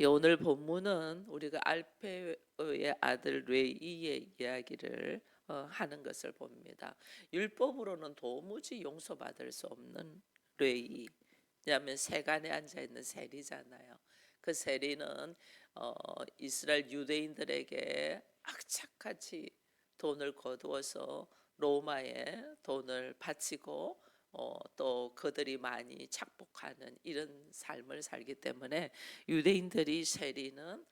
오늘 본문은 우리가 알페의 아들 레이의 이야기를 하는 것을 봅니다. 율법으로는 도무지 용서받을 수 없는 레이. 왜냐하면 세간에 앉아 있는 세리잖아요. 그 세리는 이스라엘 유대인들에게 악착같이 돈을 거두어서 로마에 돈을 바치고 또 그들이 많이 착복하는 이런 삶을 살기 때문에 유대인들이 세리는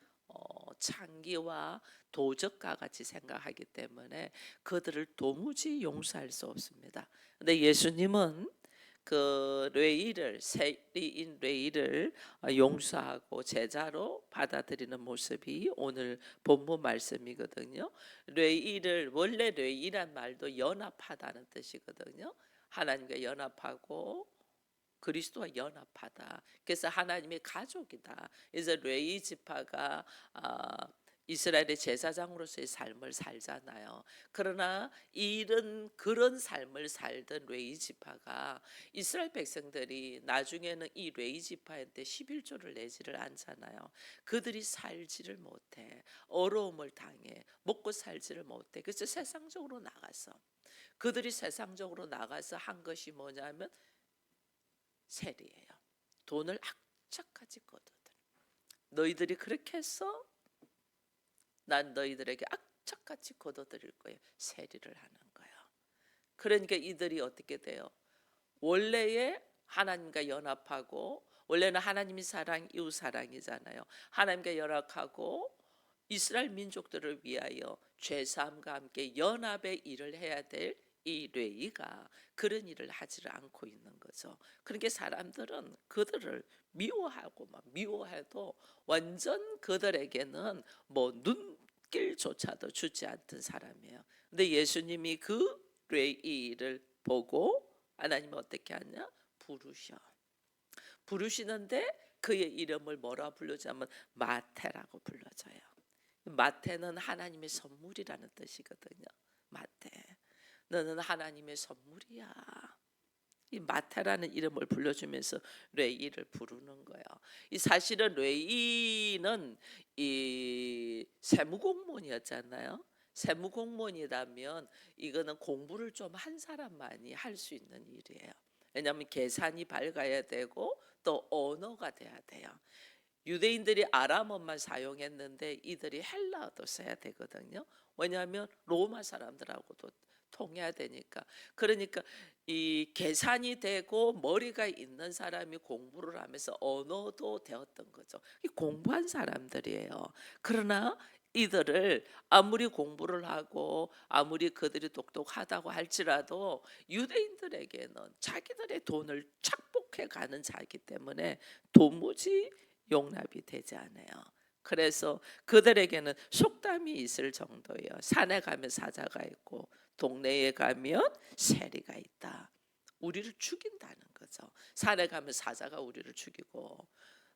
창기와 도적과 같이 생각하기 때문에 그들을 도무지 용서할 수 없습니다. 근데 예수님은 그 레이를 세리인 레이를 용서하고 제자로 받아들이는 모습이 오늘 본문 말씀이거든요. 레이를 원래 레이란 말도 연합하다는 뜻이거든요. 하나님과 연합하고 그리스도와 연합하다. 그래서 하나님의 가족이다. 그래서 레위 지파가 이스라엘의 제사장으로서의 삶을 살잖아요. 그러나 그런 삶을 살던 레위 지파가 이스라엘 백성들이 나중에는 이 레위 지파한테 11조를 내지를 않잖아요. 그들이 살지를 못해. 어려움을 당해. 먹고 살지를 못해. 그래서 세상적으로 나가서 그들이 세상적으로 나가서 한 것이 뭐냐면 세리예요. 돈을 악착같이 거두들. 너희들이 그렇게 해서 난 너희들에게 악착같이 거둬들일 거예요. 세리를 하는 거예요. 그러니까 이들이 어떻게 돼요? 원래의 하나님과 연합하고, 원래는 하나님이 사랑, 이웃 사랑이잖아요. 하나님과 연합하고 이스라엘 민족들을 위하여 죄사함과 함께 연합의 일을 해야 될 이 레위가 그런 일을 하지를 않고 있는 거죠. 그러니까 사람들은 그들을 미워하고 막 미워해도 완전 그들에게는 뭐 눈길조차도 주지 않던 사람이에요. 근데 예수님이 그 레위를 보고 하나님은 어떻게 하냐? 부르시는데 그의 이름을 뭐라 부르자면 마태라고 불러져요. 마태는 하나님의 선물이라는 뜻이거든요. 마태, 너는 하나님의 선물이야. 이 마태라는 이름을 불러주면서 레이를 부르는 거예요. 이 사실은 레이는 이 세무공무원이었잖아요. 세무공무원이라면 이거는 공부를 좀 한 사람만이 할 수 있는 일이에요. 왜냐하면 계산이 밝아야 되고 또 언어가 돼야 돼요. 유대인들이 아람어만 사용했는데 이들이 헬라어도 써야 되거든요. 왜냐하면 로마 사람들하고도 통해야 되니까. 그러니까 이 계산이 되고 머리가 있는 사람이 공부를 하면서 언어도 되었던 거죠. 이 공부한 사람들이에요. 그러나 이들을 아무리 공부를 하고 아무리 그들이 똑똑하다고 할지라도 유대인들에게는 자기들의 돈을 착복해 가는 자이기 때문에 도무지 용납이 되지 않아요. 그래서 그들에게는 속담이 있을 정도예요. 산에 가면 사자가 있고 동네에 가면 세리가 있다. 우리를 죽인다는 거죠. 산에 가면 사자가 우리를 죽이고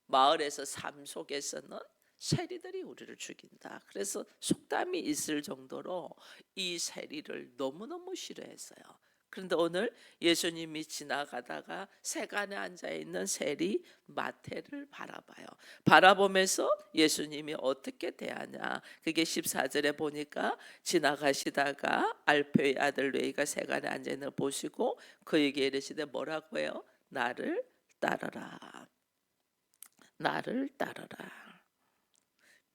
마을에서 삶 속에서는 세리들이 우리를 죽인다. 그래서 속담이 있을 정도로 이 세리를 너무너무 싫어했어요. 그런데 오늘 예수님이 지나가다가 세간에 앉아있는 세리 마태를 바라봐요. 바라보면서 예수님이 어떻게 대하냐. 그게 14절에 보니까 지나가시다가 알페의 아들 레이가 세간에 앉아있는 걸 보시고 그에게 이르시되 뭐라고 해요? 나를 따르라. 나를 따르라.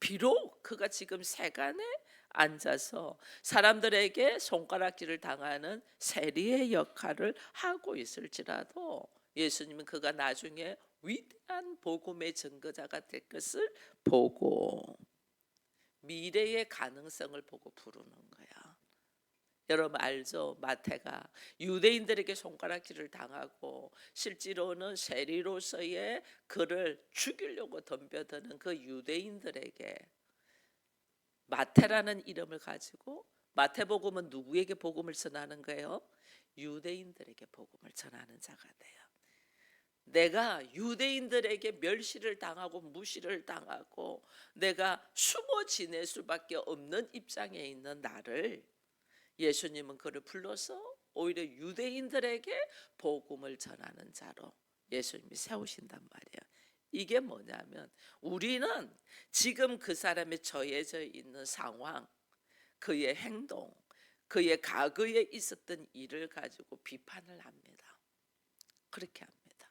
비록 그가 지금 세간에 앉아서 사람들에게 손가락질을 당하는 세리의 역할을 하고 있을지라도 예수님은 그가 나중에 위대한 복음의 증거자가 될 것을 보고 미래의 가능성을 보고 부르는 거야. 여러분 알죠? 마태가 유대인들에게 손가락질을 당하고 실제로는 세리로서의 그를 죽이려고 덤벼드는 그 유대인들에게 마태라는 이름을 가지고 마태복음은 누구에게 복음을 전하는 거예요? 유대인들에게 복음을 전하는 자가 돼요. 내가 유대인들에게 멸시를 당하고 무시를 당하고 내가 숨어 지낼 수밖에 없는 입장에 있는 나를 예수님은 그를 불러서 오히려 유대인들에게 복음을 전하는 자로 예수님이 세우신단 말이에요. 이게 뭐냐면 우리는 지금 그 사람이 처해져 있는 상황, 그의 행동, 그의 과거에 있었던 일을 가지고 비판을 합니다. 그렇게 합니다.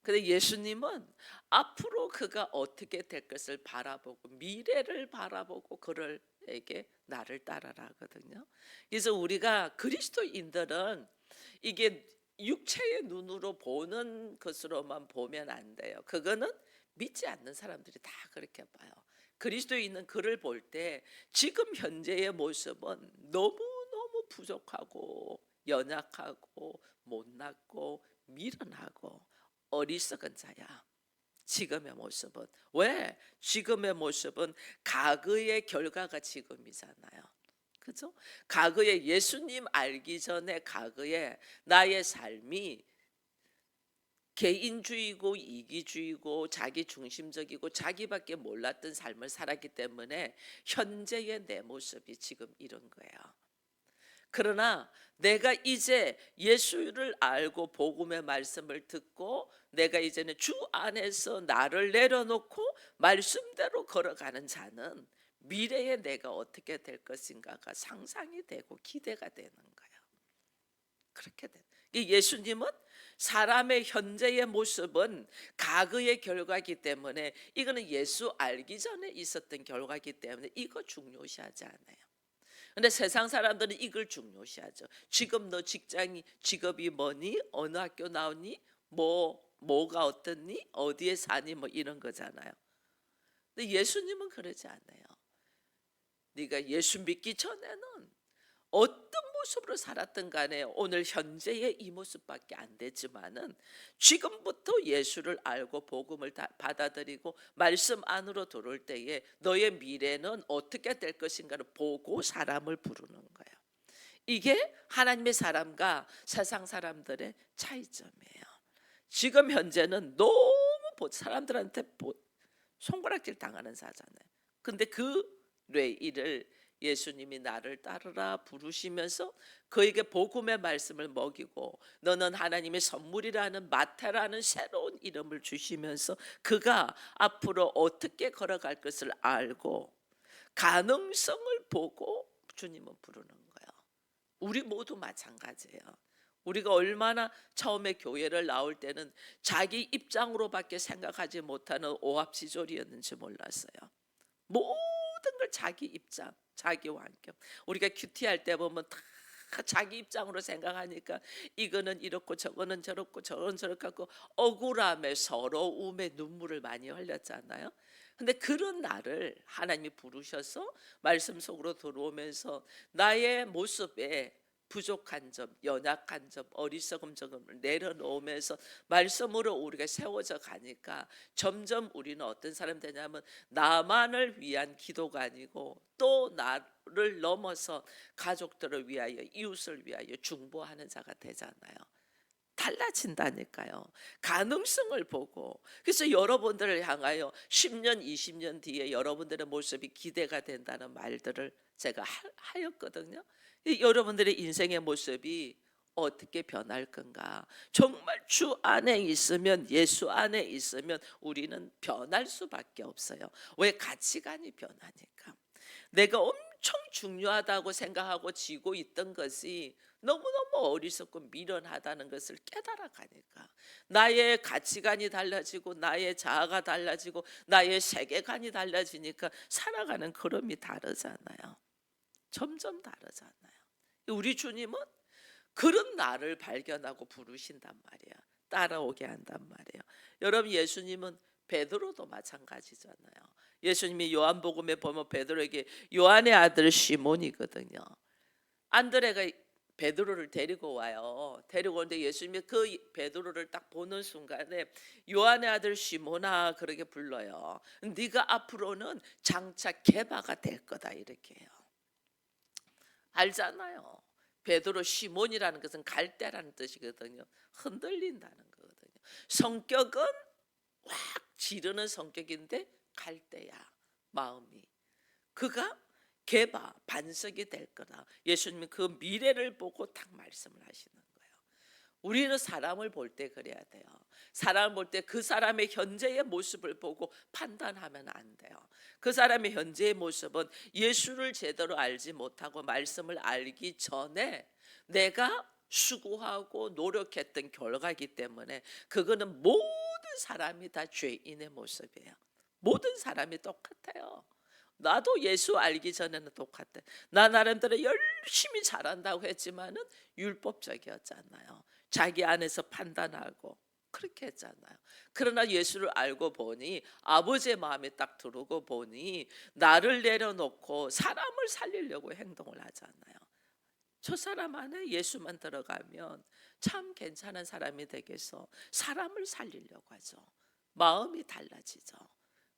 근데 예수님은 앞으로 그가 어떻게 될 것을 바라보고 미래를 바라보고 그를에게 나를 따라라 하거든요. 그래서 우리가 그리스도인들은 이게 육체의 눈으로 보는 것으로만 보면 안 돼요. 그거는 믿지 않는 사람들이 다 그렇게 봐요. 그리스도인은 그를 볼 때 지금 현재의 모습은 너무너무 부족하고 연약하고 못났고 미련하고 어리석은 자야. 지금의 모습은 왜? 지금의 모습은 과거의 결과가 지금이잖아요. 그죠? 과거에 예수님 알기 전에 과거에 나의 삶이 개인주의고 이기주의고 자기 중심적이고 자기밖에 몰랐던 삶을 살았기 때문에 현재의 내 모습이 지금 이런 거예요. 그러나 내가 이제 예수를 알고 복음의 말씀을 듣고 내가 이제는 주 안에서 나를 내려놓고 말씀대로 걸어가는 자는 미래에 내가 어떻게 될 것인가가 상상이 되고 기대가 되는 거예요. 그렇게 돼. 예수님은 사람의 현재의 모습은 과거의 결과이기 때문에 이거는 예수 알기 전에 있었던 결과이기 때문에 이거 중요시하지 않아요. 근데 세상 사람들은 이걸 중요시하죠. 지금 너 직업이 뭐니? 어느 학교 나오니? 뭐가 어떻니? 어디에 사니? 뭐 이런 거잖아요. 근데 예수님은 그러지 않아요. 네가 예수 믿기 전에는 어떤 모습으로 살았든 간에 오늘 현재의 이 모습밖에 안 되지만은 지금부터 예수를 알고 복음을 받아들이고 말씀 안으로 들어올 때에 너의 미래는 어떻게 될 것인가를 보고 사람을 부르는 거예요. 이게 하나님의 사람과 세상 사람들의 차이점이에요. 지금 현재는 너무 사람들한테 손가락질 당하는 사잖아요. 근데 그 뇌일을 예수님이 나를 따르라 부르시면서 그에게 복음의 말씀을 먹이고 너는 하나님의 선물이라는 마태라는 새로운 이름을 주시면서 그가 앞으로 어떻게 걸어갈 것을 알고 가능성을 보고 주님은 부르는 거예요. 우리 모두 마찬가지예요. 우리가 얼마나 처음에 교회를 나올 때는 자기 입장으로밖에 생각하지 못하는 오합지졸이었는지 몰랐어요. 모든 걸 자기 입장, 자기 환경. 우리가 큐티할 때 보면 다 자기 입장으로 생각하니까 이거는 이렇고 저거는 저렇고 저건 저렇고 하고 억울함에 서러움에 눈물을 많이 흘렸잖아요. 근데 그런 나를 하나님이 부르셔서 말씀 속으로 들어오면서 나의 모습에 부족한 점, 연약한 점, 어리석음 점을 내려놓으면서 말씀으로 우리가 세워져 가니까 점점 우리는 어떤 사람 되냐면 나만을 위한 기도가 아니고 또 나를 넘어서 가족들을 위하여 이웃을 위하여 중보하는 자가 되잖아요. 달라진다니까요. 가능성을 보고. 그래서 여러분들을 향하여 10년, 20년 뒤에 여러분들의 모습이 기대가 된다는 말들을 제가 하였거든요. 여러분들의 인생의 모습이 어떻게 변할 건가? 정말 주 안에 있으면, 예수 안에 있으면 우리는 변할 수밖에 없어요. 왜? 가치관이 변하니까. 내가 엄청 중요하다고 생각하고 지고 있던 것이 너무너무 어리석고 미련하다는 것을 깨달아 가니까 나의 가치관이 달라지고 나의 자아가 달라지고 나의 세계관이 달라지니까 살아가는 걸음이 다르잖아요. 점점 다르잖아요. 우리 주님은 그런 나를 발견하고 부르신단 말이야. 따라오게 한단 말이에요. 여러분, 예수님은 베드로도 마찬가지잖아요. 예수님이 요한복음에 보면 베드로에게 요한의 아들 시몬이거든요. 안드레가 베드로를 데리고 와요. 데리고 오는데 예수님이 그 베드로를 딱 보는 순간에 요한의 아들 시몬아 그렇게 불러요. 네가 앞으로는 장차 게바가 될 거다 이렇게 해요. 알잖아요. 베드로 시몬이라는 것은 갈대라는 뜻이거든요. 흔들린다는 거거든요. 성격은 확 지르는 성격인데 갈대야 마음이. 그가 개바 반석이 될 거다. 예수님이 그 미래를 보고 딱 말씀을 하시는 거예요. 우리는 사람을 볼 때 그래야 돼요. 사람을 볼 때 그 사람의 현재의 모습을 보고 판단하면 안 돼요. 그 사람의 현재의 모습은 예수를 제대로 알지 못하고 말씀을 알기 전에 내가 수고하고 노력했던 결과이기 때문에 그거는 모든 사람이 다 죄인의 모습이에요. 모든 사람이 똑같아요. 나도 예수 알기 전에는 똑같아. 나 나름대로 열심히 잘한다고 했지만은 율법적이었잖아요. 자기 안에서 판단하고 그렇게 했잖아요. 그러나 예수를 알고 보니 아버지의 마음에 딱 들어오고 보니 나를 내려놓고 사람을 살리려고 행동을 하잖아요. 저 사람 안에 예수만 들어가면 참 괜찮은 사람이 되겠어. 사람을 살리려고 하죠. 마음이 달라지죠.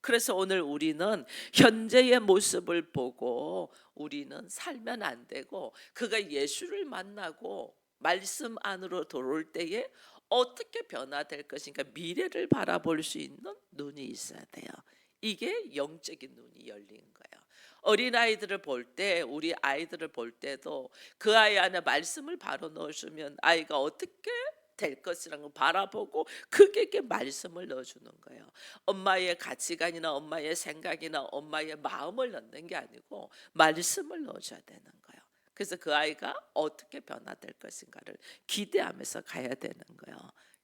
그래서 오늘 우리는 현재의 모습을 보고 우리는 살면 안 되고 그가 예수를 만나고 말씀 안으로 들어올 때에 어떻게 변화될 것인가 미래를 바라볼 수 있는 눈이 있어야 돼요. 이게 영적인 눈이 열린 거예요. 어린아이들을 볼 때 우리 아이들을 볼 때도 그 아이 안에 말씀을 바로 넣어주면 아이가 어떻게 될 것이라는 걸 바라보고 그에게 말씀을 넣어주는 거예요. 엄마의 가치관이나 엄마의 생각이나 엄마의 마음을 넣는 게 아니고 말씀을 넣어줘야 되는 거예요. 그래서 그 아이가 어떻게 변화될 것인가를 기대하면서 가야 되는 거예요.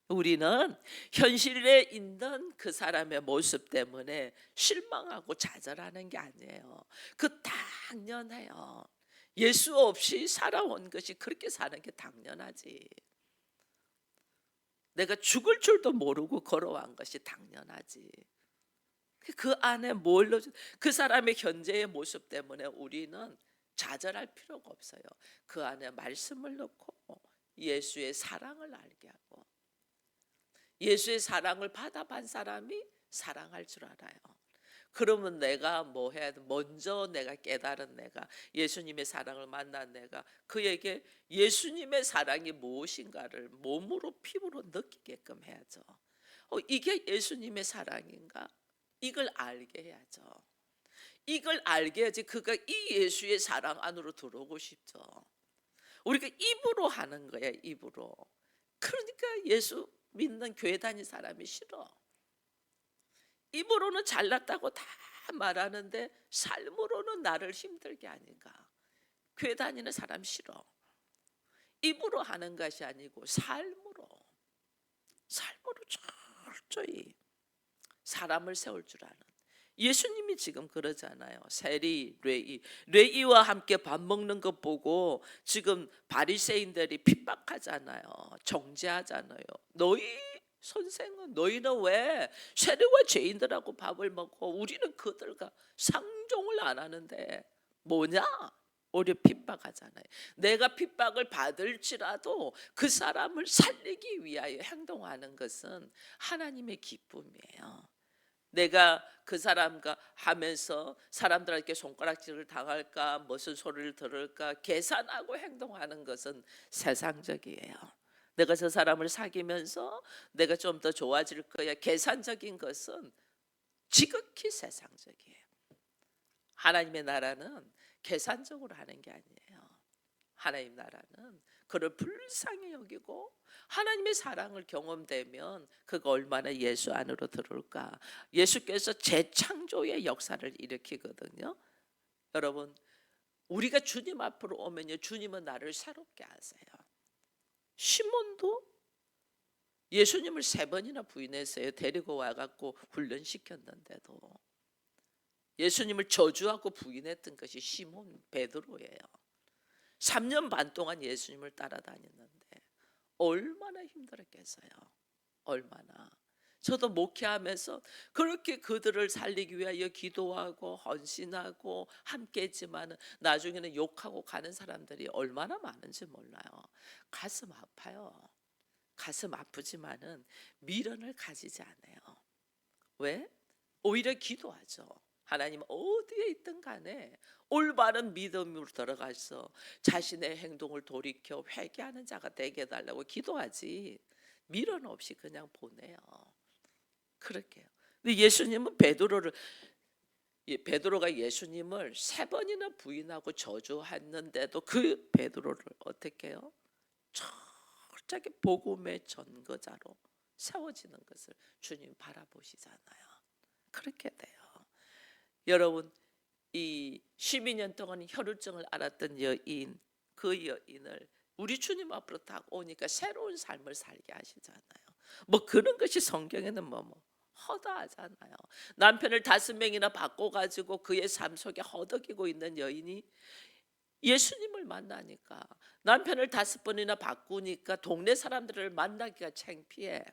우리는 현실에 있는 그 사람의 모습 때문에 실망하고 좌절하는 게 아니에요. 그 당연해요. 예수 없이 살아온 것이 그렇게 사는 게 당연하지. 내가 죽을 줄도 모르고 걸어온 것이 당연하지. 그 안에 뭘 넣어줘? 그 사람의 현재의 모습 때문에 우리는 좌절할 필요가 없어요. 그 안에 말씀을 넣고 예수의 사랑을 알게 하고 예수의 사랑을 받아본 사람이 사랑할 줄 알아요. 그러면 내가 뭐 해야 돼? 먼저 내가 깨달은 내가 예수님의 사랑을 만난 내가 그에게 예수님의 사랑이 무엇인가를 몸으로 피부로 느끼게끔 해야죠. 이게 예수님의 사랑인가? 이걸 알게 해야죠. 이걸 알게 해야지 그가 이 예수의 사랑 안으로 들어오고 싶죠. 우리가 입으로 하는 거야, 입으로. 그러니까 예수 믿는 교회 다니는 사람이 싫어. 입으로는 잘났다고 다 말하는데 삶으로는 나를 힘들게 하니까 교회 다니는 사람 싫어. 입으로 하는 것이 아니고 삶으로 철저히 사람을 세울 줄 아는 예수님이 지금 그러잖아요. 세리, 레이와 함께 밥 먹는 것 보고 지금 바리새인들이 핍박하잖아요. 정죄하잖아요. 너희 선생은 너희는 왜 세리와 죄인들하고 밥을 먹고 우리는 그들과 상종을 안 하는데 뭐냐? 오히려 핍박하잖아요. 내가 핍박을 받을지라도 그 사람을 살리기 위하여 행동하는 것은 하나님의 기쁨이에요. 내가 그 사람과 하면서 사람들에게 손가락질을 당할까 무슨 소리를 들을까 계산하고 행동하는 것은 세상적이에요. 내가 저 사람을 사귀면서 내가 좀 더 좋아질 거야 계산적인 것은 지극히 세상적이에요. 하나님의 나라는 계산적으로 하는 게 아니에요. 하나님 나라는 그를 불쌍히 여기고 하나님의 사랑을 경험되면 그가 얼마나 예수 안으로 들어올까. 예수께서 재창조의 역사를 일으키거든요. 여러분 우리가 주님 앞으로 오면요 주님은 나를 새롭게 하세요. 시몬도 예수님을 3번이나 부인했어요. 데리고 와갖고 훈련시켰는데도 예수님을 저주하고 부인했던 것이 시몬 베드로예요. 3년 반 동안 예수님을 따라다녔는데 얼마나 힘들었겠어요. 얼마나. 저도 목회하면서 그렇게 그들을 살리기 위하여 기도하고 헌신하고 함께 했지만 나중에는 욕하고 가는 사람들이 얼마나 많은지 몰라요. 가슴 아파요. 가슴 아프지만은 미련을 가지지 않아요. 왜? 오히려 기도하죠. 하나님 어디에 있든 간에 올바른 믿음으로 들어가서 자신의 행동을 돌이켜 회개하는 자가 되게 해달라고 기도하지 미련 없이 그냥 보내요. 그렇게요. 근데 예수님은 베드로가 예수님을 3번이나 부인하고 저주했는데도 그 베드로를 어떻게 해요? 갑자기 복음의 전거자로 세워지는 것을 주님 바라보시잖아요. 그렇게 돼요. 여러분, 이 12년 동안 혈루증을 앓았던 여인, 그 여인을 우리 주님 앞으로 딱 오니까 새로운 삶을 살게 하시잖아요. 뭐 그런 것이 성경에는 뭐 허다하잖아요. 남편을 5명이나 바꿔가지고 그의 삶 속에 허덕이고 있는 여인이 예수님을 만나니까, 남편을 5번이나 바꾸니까 동네 사람들을 만나기가 창피해.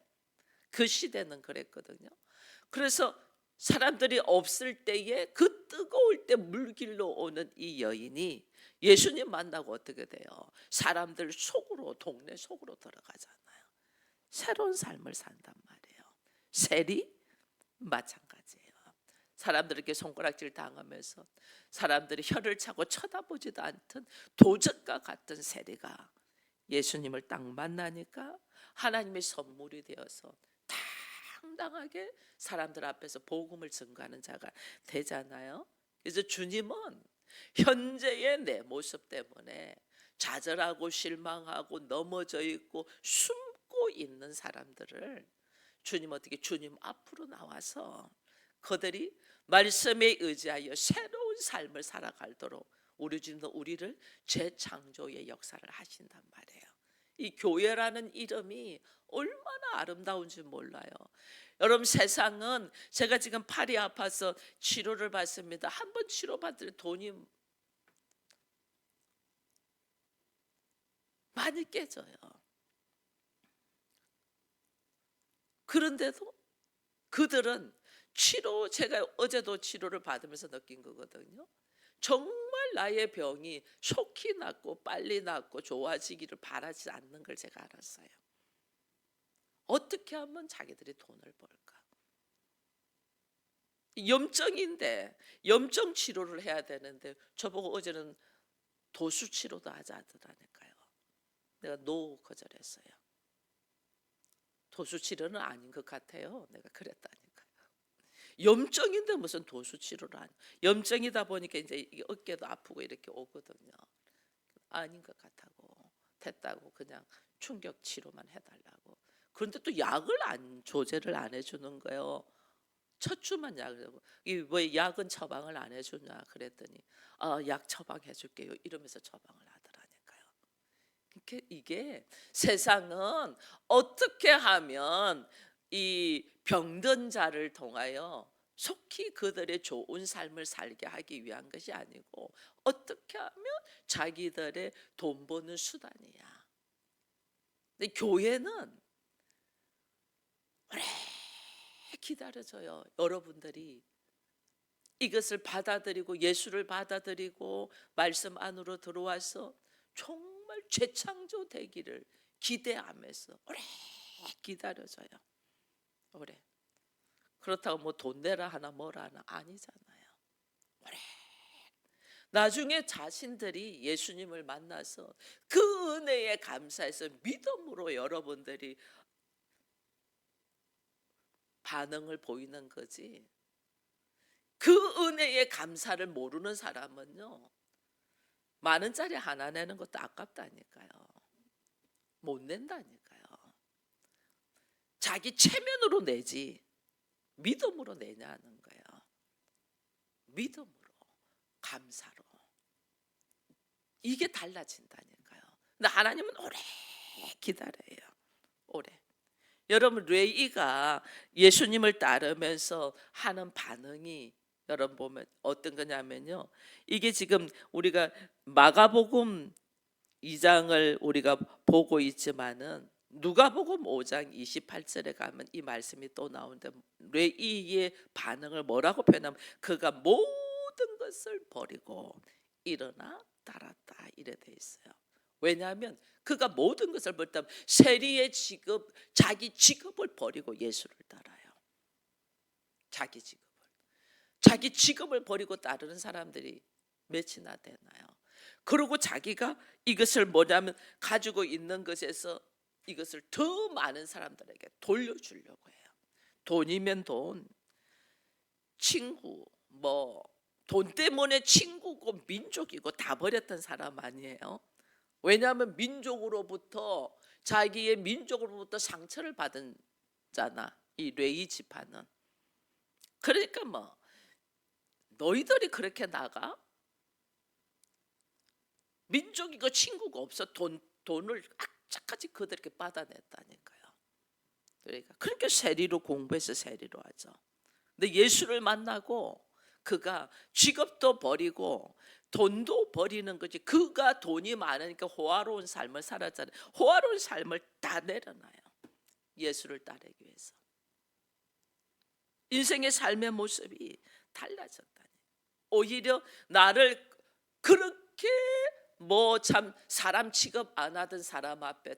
그 시대는 그랬거든요. 그래서 사람들이 없을 때에 그 뜨거울 때 물길로 오는 이 여인이 예수님 만나고 어떻게 돼요? 사람들 속으로, 동네 속으로 들어가잖아요. 새로운 삶을 산단 말이에요. 세리 마찬가지예요. 사람들에게 손가락질 당하면서 사람들이 혀를 차고 쳐다보지도 않던 도적과 같은 세리가 예수님을 딱 만나니까 하나님의 선물이 되어서 당당하게 사람들 앞에서 복음을 증거하는 자가 되잖아요. 그래서 주님은 현재의 내 모습 때문에 좌절하고 실망하고 넘어져 있고 숨고 있는 사람들을 주님 어떻게 주님 앞으로 나와서 그들이 말씀에 의지하여 새로운 삶을 살아가도록 우리 주님은 우리를 재창조의 역사를 하신단 말이에요. 이 교회라는 이름이 얼마나 아름다운지 몰라요. 여러분, 세상은, 제가 지금 팔이 아파서 치료를 받습니다. 한 번 치료받을 돈이 많이 깨져요. 그런데도 그들은 제가 어제도 치료를 받으면서 느낀 거거든요. 정말 나의 병이 속히 낫고 빨리 낫고 좋아지기를 바라지 않는 걸 제가 알았어요. 어떻게 하면 자기들이 돈을 벌까? 염증인데 염증 치료를 해야 되는데 저보고 어제는 도수 치료도 하자더라니까요. 내가 노 거절했어요. 도수 치료는 아닌 것 같아요. 내가 그랬다니까요. 염증인데 무슨 도수 치료를 하냐. 염증이다 보니까 이제 어깨도 아프고 이렇게 오거든요. 아닌 것 같다고, 됐다고 그냥 충격 치료만 해달라고. 그런데 또 약을 조제를 안 해주는 거예요. 첫 주만 약을. 왜 약은 처방을 안 해주냐 그랬더니 약 처방해 줄게요 이러면서 처방을 하더라니까요. 이게 세상은 어떻게 하면 이 병든 자를 통하여 속히 그들의 좋은 삶을 살게 하기 위한 것이 아니고 어떻게 하면 자기들의 돈 버는 수단이야. 근데 교회는 오래 기다려져요. 여러분들이 이것을 받아들이고 예수를 받아들이고 말씀 안으로 들어와서 정말 재창조되기를 기대하면서 오래 기다려져요. 오래. 그렇다고 뭐 돈 내라 하나 뭐라 하나 아니잖아요. 오래. 나중에 자신들이 예수님을 만나서 그 은혜에 감사해서 믿음으로 여러분들이 반응을 보이는 거지. 그 은혜에 감사를 모르는 사람은요, 10,000원짜리 하나 내는 것도 아깝다니까요. 못 낸다니까요. 자기 체면으로 내지 믿음으로 내냐는 거예요. 믿음으로, 감사로. 이게 달라진다니까요. 근데 하나님은 오래 기다려요. 오래. 여러분, 레이가 예수님을 따르면서 하는 반응이 여러분 보면 어떤 거냐면요, 이게 지금 우리가 마가복음 2장을 우리가 보고 있지만은 누가복음 5장 28절에 가면 이 말씀이 또 나오는데, 레이의 반응을 뭐라고 표현하면 그가 모든 것을 버리고 일어나 따랐다 이래 돼 있어요. 왜냐하면 그가 모든 것을 버렸다면 세리의 직업, 자기 직업을 버리고 예수를 따라요. 자기 직업을 버리고 따르는 사람들이 몇이나 되나요? 그리고 자기가 이것을 뭐냐면 가지고 있는 것에서 이것을 더 많은 사람들에게 돌려주려고 해요. 돈이면 돈, 친구, 뭐 돈 때문에 친구고 민족이고 다 버렸던 사람 아니에요? 왜냐하면 민족으로부터, 자기의 민족으로부터 상처를 받은 자나 이 레위 지파는. 그러니까 뭐 너희들이 그렇게 나가? 민족이고 친구가 없어. 돈을 악착같이 그들에게 받아냈다니까요. 그러니까 세리로 공부해서 세리로 하죠. 근데 예수를 만나고 그가 직업도 버리고 돈도 버리는 거지. 그가 돈이 많으니까 호화로운 삶을 살았잖아요. 호화로운 삶을 다 내려놔요. 예수를 따르기 위해서. 인생의 삶의 모습이 달라졌다니. 오히려 나를 그렇게 뭐 참 사람 취급 안 하던 사람 앞에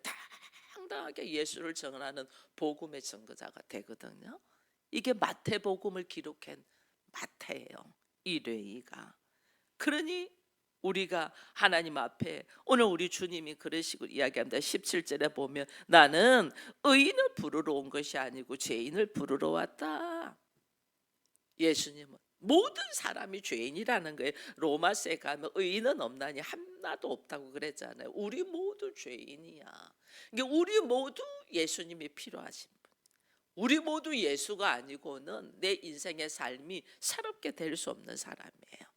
당당하게 예수를 전하는 복음의 증거자가 되거든요. 이게 마태복음을 기록한 마태예요. 이 레위가. 그러니 우리가 하나님 앞에 오늘 우리 주님이 그러시고 이야기합니다. 17절에 보면 나는 의인을 부르러 온 것이 아니고 죄인을 부르러 왔다. 예수님은 모든 사람이 죄인이라는 거예요. 로마서에 가면 의인은 없나니 하나도 없다고 그랬잖아요. 우리 모두 죄인이야. 그러니까 우리 모두 예수님이 필요하신 분. 우리 모두 예수가 아니고는 내 인생의 삶이 새롭게 될 수 없는 사람이에요.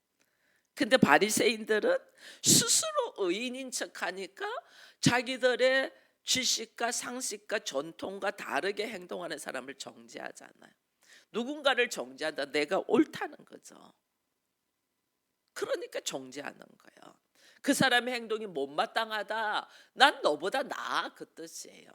근데 바리새인들은 스스로 의인인 척하니까 자기들의 지식과 상식과 전통과 다르게 행동하는 사람을 정죄하잖아요. 누군가를 정죄한다. 내가 옳다는 거죠. 그러니까 정죄하는 거예요. 그 사람의 행동이 못마땅하다. 난 너보다 나아, 그 뜻이에요.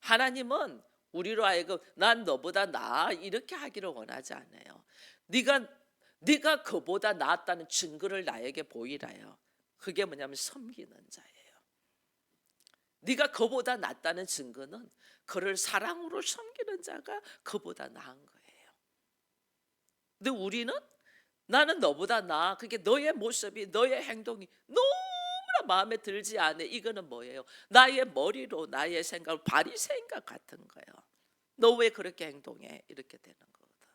하나님은 우리로 하여금 난 너보다 나아 이렇게 하기를 원하지 않아요. 네가 그보다 낫다는 증거를 나에게 보이라요. 그게 뭐냐면 섬기는 자예요. 네가 그보다 낫다는 증거는 그를 사랑으로 섬기는 자가 그보다 나은 거예요. 근데 우리는 나는 너보다 나아. 그게 너의 모습이, 너의 행동이 너무나 마음에 들지 않아. 이거는 뭐예요? 나의 머리로 나의 생각을 바리새인과 같은 거예요. 너 왜 그렇게 행동해? 이렇게 되는 거거든.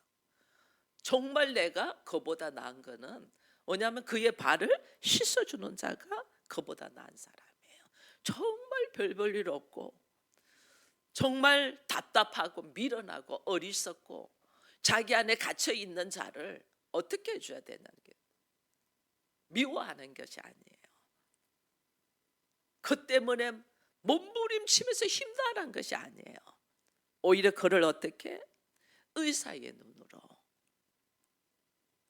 정말 내가 그보다 나은 거는 뭐냐면 그의 발을 씻어주는 자가 그보다 나은 사람이에요. 정말 별 볼 일 없고 정말 답답하고 미련하고 어리석고 자기 안에 갇혀 있는 자를 어떻게 해줘야 되는 게 미워하는 것이 아니에요. 그 때문에 몸부림치면서 힘들어하는 것이 아니에요. 오히려 그를 어떻게 의사의 눈으로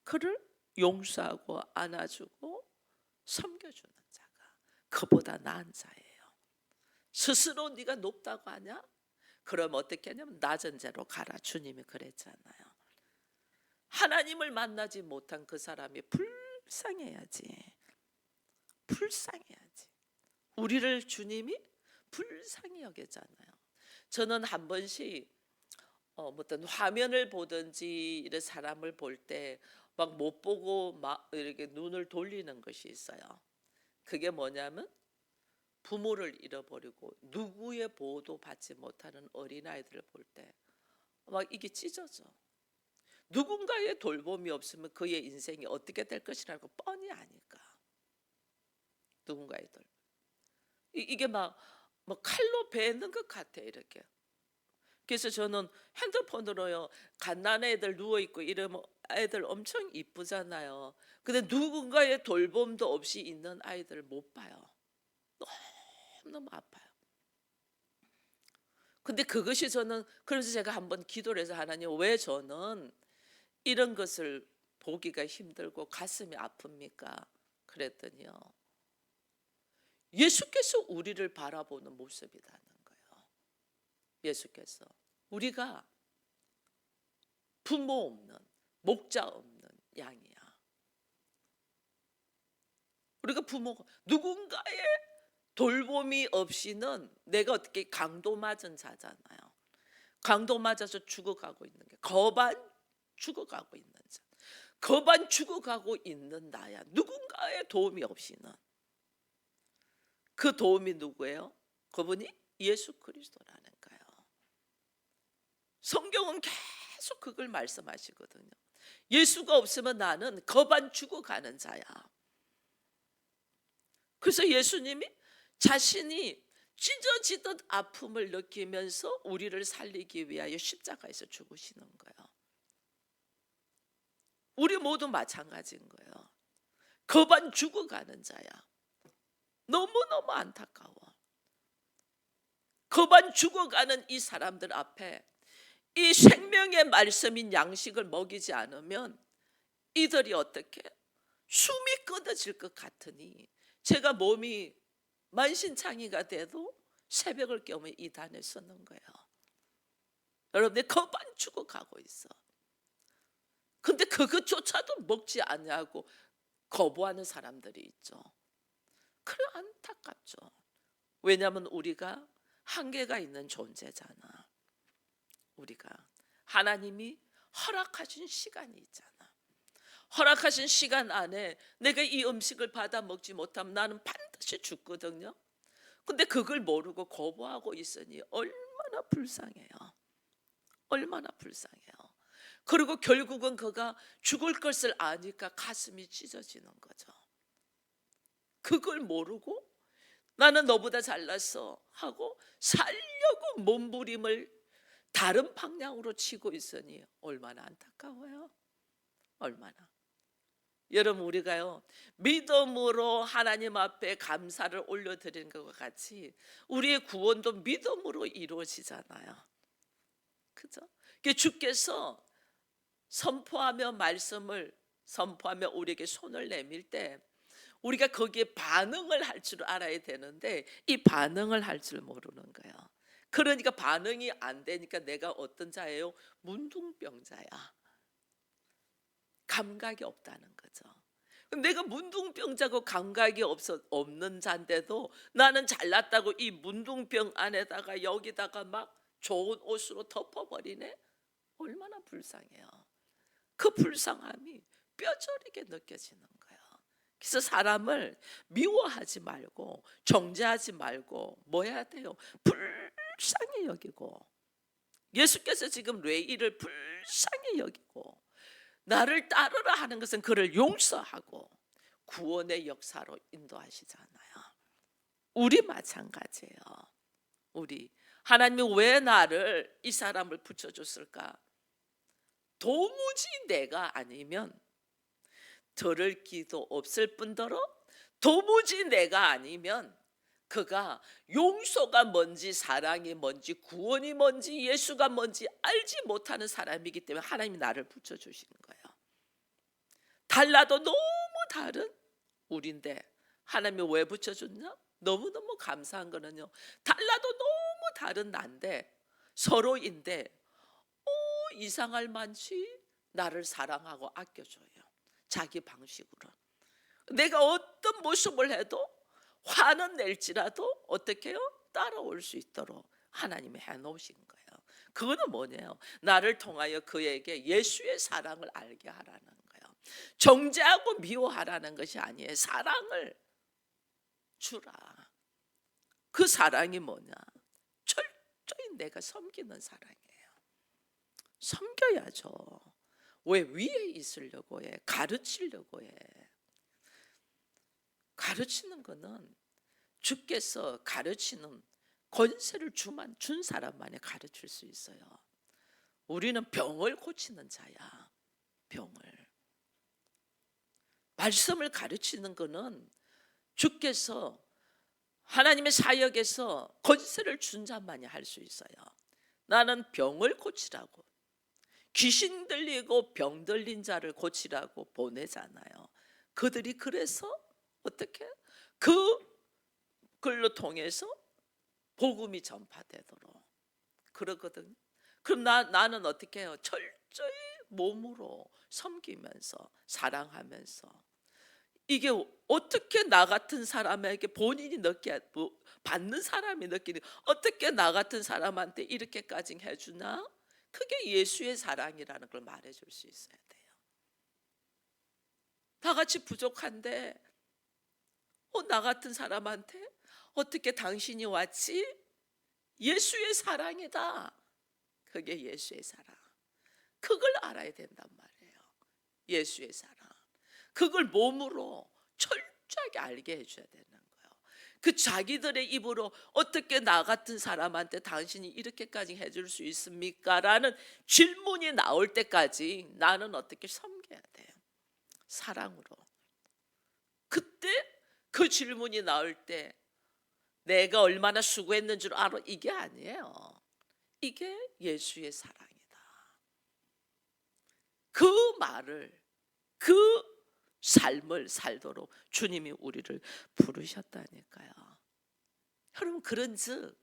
그를 용서하고 안아주고 섬겨주는 자가 그보다 나은 자예요. 스스로 네가 높다고 하냐? 그럼 어떻게 하냐면 낮은 자로 가라. 주님이 그랬잖아요. 하나님을 만나지 못한 그 사람이 불쌍해야지. 불쌍해야지. 우리를 주님이 불쌍히 여기잖아요. 저는 한 번씩 어떤 화면을 보든지 이런 사람을 볼 때 막 못 보고 막 이렇게 눈을 돌리는 것이 있어요. 그게 뭐냐면 부모를 잃어버리고 누구의 보호도 받지 못하는 어린아이들을 볼 때 막 이게 찢어져. 누군가의 돌봄이 없으면 그의 인생이 어떻게 될 것이라고 뻔히 아니까. 누군가의 돌봄. 이게 막 칼로 베는 것 같아 이렇게. 그래서 저는 핸드폰으로요 갓난 애들 누워 있고 이러면 애들 엄청 이쁘잖아요. 근데 누군가의 돌봄도 없이 있는 아이들을 못 봐요. 너무 아파요. 근데 그것이 저는 그래서 제가 한번 기도를 해서 하나님 왜 저는 이런 것을 보기가 힘들고 가슴이 아픕니까? 그랬더니요. 예수께서 우리를 바라보는 모습이라는 거예요. 예수께서 우리가 부모 없는 목자 없는 양이야. 우리가 부모가 누군가의 돌봄이 없이는 내가 어떻게 강도 맞은 자잖아요. 강도 맞아서 죽어가고 있는 게 거반 죽어가고 있는 자. 거반 죽어가고 있는 나야. 누군가의 도움이 없이는. 그 도움이 누구예요? 그분이 예수 그리스도라는 거예요. 성경은 계속 그걸 말씀하시거든요. 예수가 없으면 나는 거반 죽어가는 자야. 그래서 예수님이 자신이 찢어지듯 아픔을 느끼면서 우리를 살리기 위하여 십자가에서 죽으시는 거예요. 우리 모두 마찬가지인 거예요. 거반 죽어가는 자야. 너무너무 안타까워. 거반 죽어가는 이 사람들 앞에 이 생명의 말씀인 양식을 먹이지 않으면 이들이 어떻게 숨이 끊어질 것 같으니 제가 몸이 만신창이가 돼도 새벽을 깨우면 이 단에 서는 거예요. 여러분들 거반 죽어가고 있어. 근데 그것조차도 먹지 않냐고 거부하는 사람들이 있죠. 그래 안타깝죠. 왜냐하면 우리가 한계가 있는 존재잖아. 우리가 하나님이 허락하신 시간이 있잖아. 허락하신 시간 안에 내가 이 음식을 받아 먹지 못하면 나는 반드시 죽거든요. 근데 그걸 모르고 거부하고 있으니 얼마나 불쌍해요. 얼마나 불쌍해요. 그리고 결국은 그가 죽을 것을 아니까 가슴이 찢어지는 거죠. 그걸 모르고 나는 너보다 잘났어 하고 살려고 몸부림을 다른 방향으로 치고 있으니 얼마나 안타까워요. 얼마나. 여러분 우리가요 믿음으로 하나님 앞에 감사를 올려드리는 것과 같이 우리의 구원도 믿음으로 이루어지잖아요. 그죠? 주께서 선포하며 말씀을 선포하며 우리에게 손을 내밀 때 우리가 거기에 반응을 할 줄 알아야 되는데 이 반응을 할 줄 모르는 거예요. 그러니까 반응이 안 되니까 내가 어떤 자예요? 문둥병자야. 감각이 없다는 거죠. 내가 문둥병자고 감각이 없는 자인데도 나는 잘났다고 이 문둥병 안에다가 여기다가 막 좋은 옷으로 덮어버리네. 얼마나 불쌍해요. 그 불쌍함이 뼈저리게 느껴지는 거예요. 그래서 사람을 미워하지 말고 정죄하지 말고 뭐 해야 돼요? 불쌍히 여기고, 예수께서 지금 레이를 불쌍히 여기고 나를 따르라 하는 것은 그를 용서하고 구원의 역사로 인도하시잖아요. 우리 마찬가지예요. 우리 하나님이 왜 나를 이 사람을 붙여줬을까? 도무지 내가 아니면 들을 기도 없을 뿐더러 도무지 내가 아니면 그가 용서가 뭔지 사랑이 뭔지 구원이 뭔지 예수가 뭔지 알지 못하는 사람이기 때문에 하나님이 나를 붙여주시는 거예요. 달라도 너무 다른 우리인데 하나님이 왜 붙여줬냐? 너무너무 감사한 거는요, 달라도 너무 다른 난데 서로인데 이상할 만치 나를 사랑하고 아껴줘요. 자기 방식으로. 내가 어떤 모습을 해도 화는 낼지라도 어떻게 해요? 따라올 수 있도록 하나님이 해놓으신 거예요. 그거는 뭐냐요? 나를 통하여 그에게 예수의 사랑을 알게 하라는 거예요. 정죄하고 미워하라는 것이 아니에요. 사랑을 주라. 그 사랑이 뭐냐? 철저히 내가 섬기는 사랑이에요. 섬겨야죠. 왜 위에 있으려고 해? 가르치려고 해. 가르치는 거는 주께서 가르치는 권세를 준 사람만이 가르칠 수 있어요. 우리는 병을 고치는 자야. 병을. 말씀을 가르치는 거는 주께서 하나님의 사역에서 권세를 준 자만이 할 수 있어요. 나는 병을 고치라고, 귀신 들리고 병 들린 자를 고치라고 보내잖아요. 그들이 그래서 어떻게 그걸로 통해서 복음이 전파되도록 그러거든요. 그럼 나는 어떻게 해요? 철저히 몸으로 섬기면서 사랑하면서. 이게 어떻게 나 같은 사람에게 본인이 받는 사람이 느끼는, 어떻게 나 같은 사람한테 이렇게까지 해주나? 그게 예수의 사랑이라는 걸 말해줄 수 있어야 돼요. 다 같이 부족한데 나 같은 사람한테 어떻게 당신이 왔지? 예수의 사랑이다. 그게 예수의 사랑. 그걸 알아야 된단 말이에요. 예수의 사랑. 그걸 몸으로 철저하게 알게 해줘야 되는 거예요. 그 자기들의 입으로 어떻게 나 같은 사람한테 당신이 이렇게까지 해줄 수 있습니까? 라는 질문이 나올 때까지 나는 어떻게 섬겨야 돼요? 사랑으로. 그때 그 질문이 나올 때 내가 얼마나 수고했는 줄 알아? 이게 아니에요. 이게 예수의 사랑이다. 그 말을, 그 삶을 살도록 주님이 우리를 부르셨다니까요. 여러분, 그런즉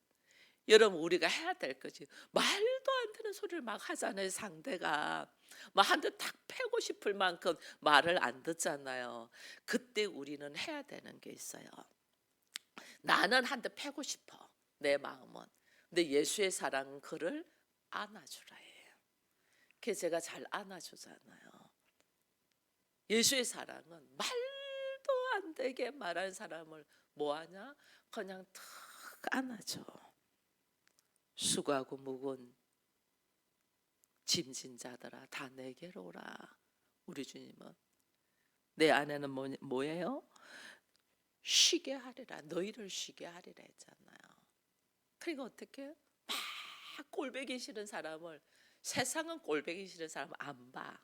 여러분, 우리가 해야 될 것이, 말도 안 되는 소리를 막 하잖아요. 상대가 막 한 대 탁 패고 싶을 만큼 말을 안 듣잖아요. 그때 우리는 해야 되는 게 있어요. 나는 한 대 패고 싶어, 내 마음은. 근데 예수의 사랑은 그를 안아주라 해요. 그래서 제가 잘 안아주잖아요. 예수의 사랑은 말도 안 되게 말한 사람을 뭐하냐? 그냥 탁 안아줘. 수고하고 무거운 짐진 자들아 다 내게로 오라. 우리 주님은 내 안에는 뭐예요? 쉬게 하리라. 너희를 쉬게 하리라 했잖아요. 그러니까 어떻게 막 꼴보기 싫은 사람을, 세상은 꼴보기 싫은 사람을 안 봐.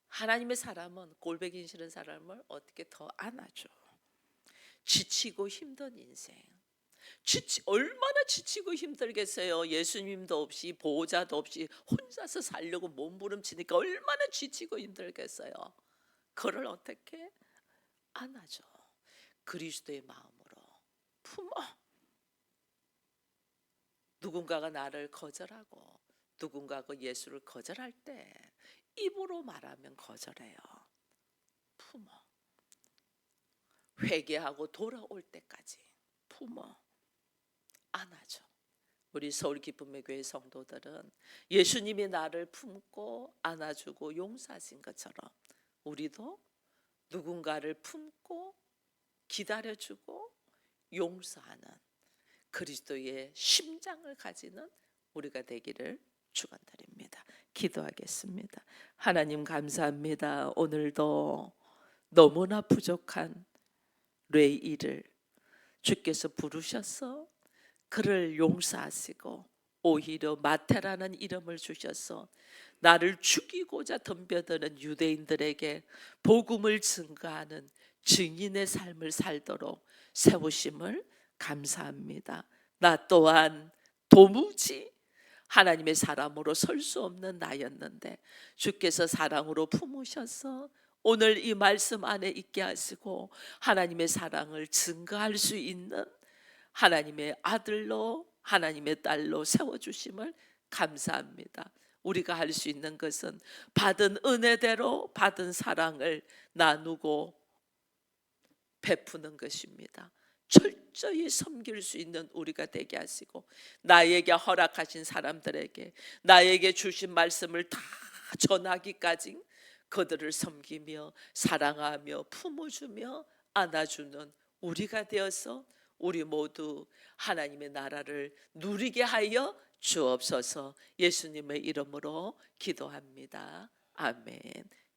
하나님의 사람은 꼴보기 싫은 사람을 어떻게 더 안아줘. 지치고 힘든 인생, 얼마나 지치고 힘들겠어요. 예수님도 없이 보호자도 없이 혼자서 살려고 몸부림치니까 얼마나 지치고 힘들겠어요. 그를 어떻게 안아줘. 그리스도의 마음으로 품어. 누군가가 나를 거절하고 누군가가 예수를 거절할 때 입으로 말하면 거절해요. 품어. 회개하고 돌아올 때까지 품어. 안아줘. 우리 서울 기쁨의 교회 성도들은 예수님이 나를 품고 안아주고 용서하신 것처럼 우리도 누군가를 품고 기다려주고 용서하는 그리스도의 심장을 가지는 우리가 되기를 축원드립니다. 기도하겠습니다. 하나님 감사합니다. 오늘도 너무나 부족한 레이를 주께서 부르셔서 그를 용서하시고 오히려 마태라는 이름을 주셔서 나를 죽이고자 덤벼드는 유대인들에게 복음을 증거하는 증인의 삶을 살도록 세우심을 감사합니다. 나 또한 도무지 하나님의 사람으로 설 수 없는 나였는데 주께서 사랑으로 품으셔서 오늘 이 말씀 안에 있게 하시고 하나님의 사랑을 증거할 수 있는 하나님의 아들로 하나님의 딸로 세워주심을 감사합니다. 우리가 할 수 있는 것은 받은 은혜대로 받은 사랑을 나누고 베푸는 것입니다. 철저히 섬길 수 있는 우리가 되게 하시고 나에게 허락하신 사람들에게 나에게 주신 말씀을 다 전하기까지 그들을 섬기며 사랑하며 품어주며 안아주는 우리가 되어서 우리 모두 하나님의 나라를 누리게 하여 주옵소서. 예수님의 이름으로 기도합니다. 아멘.